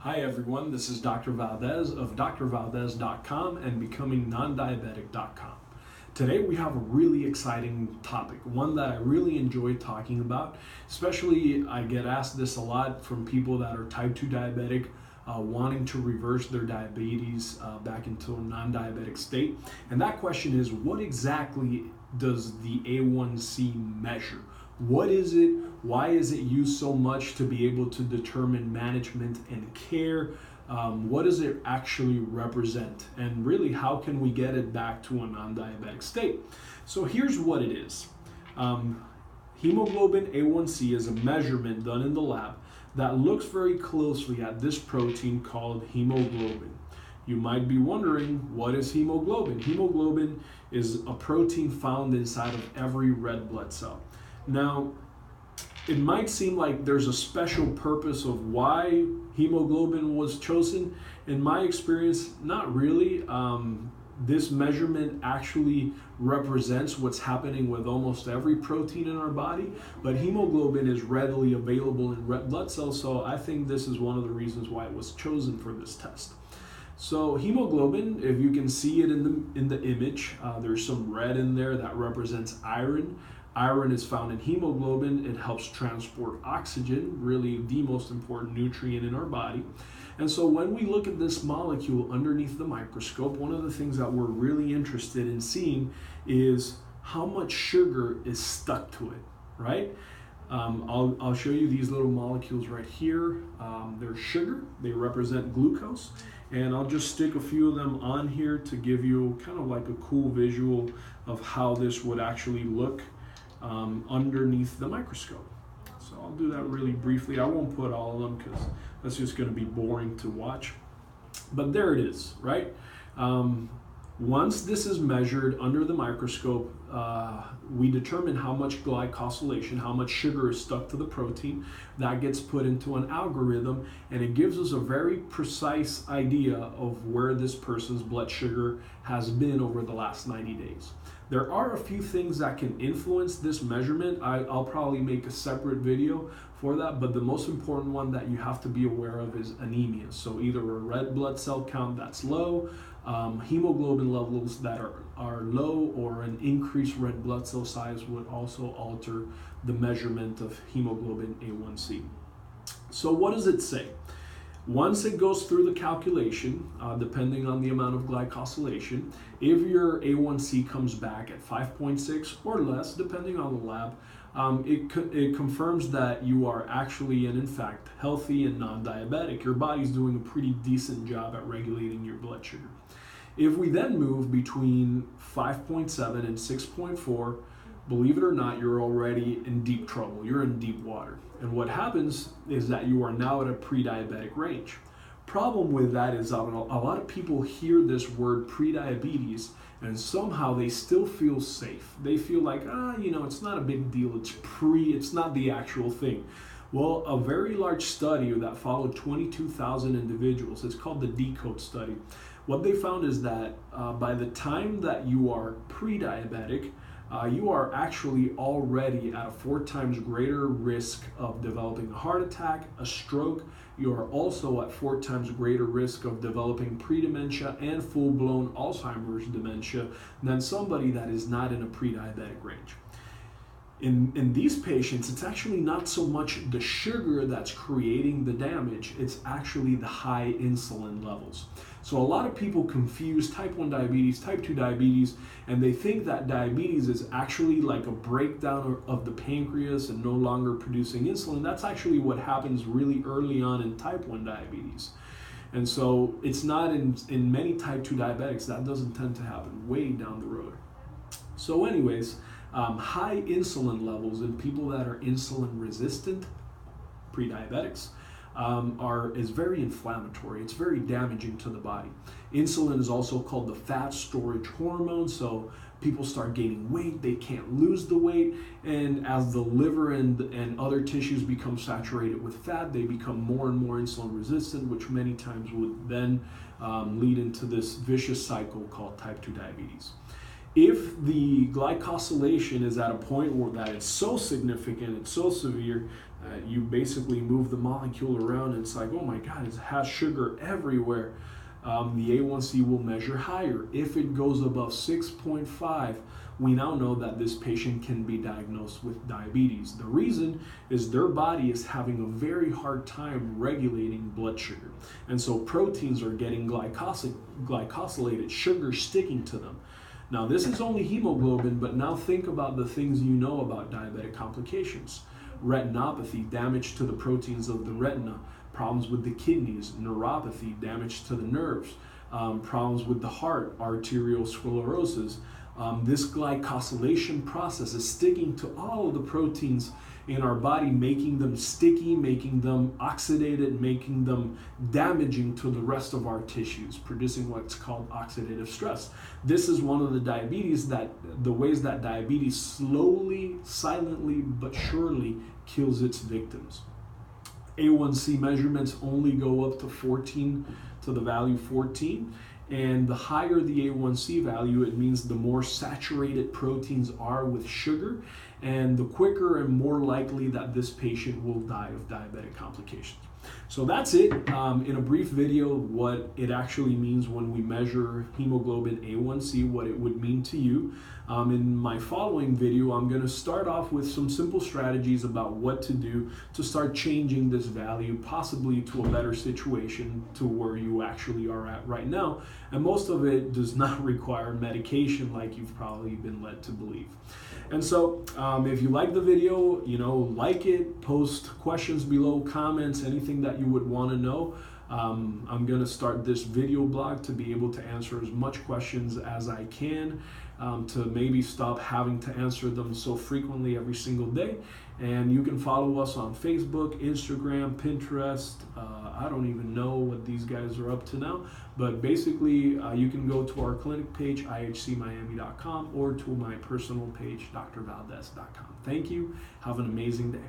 Hi everyone, this is Dr. Valdes of drvaldes.com and becomingnondiabetic.com. Today we have a really exciting topic, one that I really enjoy talking about, especially I get asked this a lot from people that are type 2 diabetic, wanting to reverse their diabetes back into a non-diabetic state. And that question is, what exactly does the A1C measure? What is it? Why is it used so much to be able to determine management and care? What does it actually represent? And really, how can we get it back to a non-diabetic state? So here's what it is. Hemoglobin A1C is a measurement done in the lab that looks very closely at this protein called hemoglobin. You might be wondering, what is hemoglobin? Hemoglobin is a protein found inside of every red blood cell. Now, it might seem like there's a special purpose of why hemoglobin was chosen. In my experience, not really. This measurement actually represents what's happening with almost every protein in our body, but hemoglobin is readily available in red blood cells, so I think this is one of the reasons why it was chosen for this test. So hemoglobin, if you can see it in the image, there's some red in there that represents iron. Iron is found in hemoglobin. It helps transport oxygen, really the most important nutrient in our body. And so when we look at this molecule underneath the microscope, one of the things that we're really interested in seeing is how much sugar is stuck to it, right? I'll show you these little molecules right here. They're sugar, they represent glucose, and I'll just stick a few of them on here to give you kind of like a cool visual of how this would actually look underneath the microscope. So I'll do that really briefly. I won't put all of them because that's just going to be boring to watch. But there it is, right? Once this is measured under the microscope, we determine how much glycosylation, how much sugar is stuck to the protein. That gets put into an algorithm, and it gives us a very precise idea of where this person's blood sugar has been over the last 90 days. There are a few things that can influence this measurement. I'll probably make a separate video for that, but the most important one that you have to be aware of is anemia. So either a red blood cell count that's low, hemoglobin levels that are low, or an increased red blood cell size would also alter the measurement of hemoglobin A1C. So what does it say? Once it goes through the calculation, depending on the amount of glycosylation, if your A1C comes back at 5.6 or less, depending on the lab, it confirms that you are actually and in fact healthy and non-diabetic. Your body's doing a pretty decent job at regulating your blood sugar. If we then move between 5.7 and 6.4, believe it or not, you're already in deep trouble. You're in deep water. And what happens is that you are now at a pre-diabetic range. Problem with that is that a lot of people hear this word pre-diabetes and somehow they still feel safe. They feel like, it's not a big deal. It's not the actual thing. Well, a very large study that followed 22,000 individuals, it's called the Decode study. What they found is that by the time that you are pre-diabetic, you are actually already at a 4 times greater risk of developing a heart attack, a stroke. You are also at 4 times greater risk of developing pre-dementia and full-blown Alzheimer's dementia than somebody that is not in a pre-diabetic range. In these patients, it's actually not so much the sugar that's creating the damage, it's actually the high insulin levels. So a lot of people confuse type 1 diabetes, type 2 diabetes, and they think that diabetes is actually like a breakdown of the pancreas and no longer producing insulin. That's actually what happens really early on in type 1 diabetes. And so it's not in many type 2 diabetics, that doesn't tend to happen way down the road. So anyways, high insulin levels in people that are insulin resistant, pre-diabetics, is very inflammatory. It's very damaging to the body. Insulin is also called the fat storage hormone, so people start gaining weight, they can't lose the weight, and as the liver and other tissues become saturated with fat, they become more and more insulin resistant, which many times would then lead into this vicious cycle called type 2 diabetes. If the glycosylation is at a point where that it's so significant, it's so severe, you basically move the molecule around and it's like, oh my God, it has sugar everywhere. The A1C will measure higher. If it goes above 6.5, we now know that this patient can be diagnosed with diabetes. The reason is their body is having a very hard time regulating blood sugar. And so proteins are getting glycosylated, sugar sticking to them. Now this is only hemoglobin, but now think about the things you know about diabetic complications. Retinopathy, damage to the proteins of the retina, problems with the kidneys, neuropathy, damage to the nerves, problems with the heart, arterial sclerosis. This glycosylation process is sticking to all of the proteins in our body, making them sticky, making them oxidated, making them damaging to the rest of our tissues, producing what's called oxidative stress. This is one of the ways that diabetes slowly, silently, but surely kills its victims. A1C measurements only go up to 14, to the value 14. And the higher the A1C value, it means the more saturated proteins are with sugar, and the quicker and more likely that this patient will die of diabetic complications. So that's it, in a brief video, what it actually means when we measure hemoglobin A1C, what it would mean to you. In my following video, I'm going to start off with some simple strategies about what to do to start changing this value, possibly to a better situation to where you actually are at right now. And most of it does not require medication like you've probably been led to believe. And so if you like the video, like it, post questions below, comments, anything that you would want to know. I'm going to start this video blog to be able to answer as much questions as I can, to maybe stop having to answer them so frequently every single day. And you can follow us on Facebook, Instagram, Pinterest. I don't even know what these guys are up to now, but basically you can go to our clinic page, ihcmiami.com, or to my personal page, drvaldes.com. Thank you. Have an amazing day.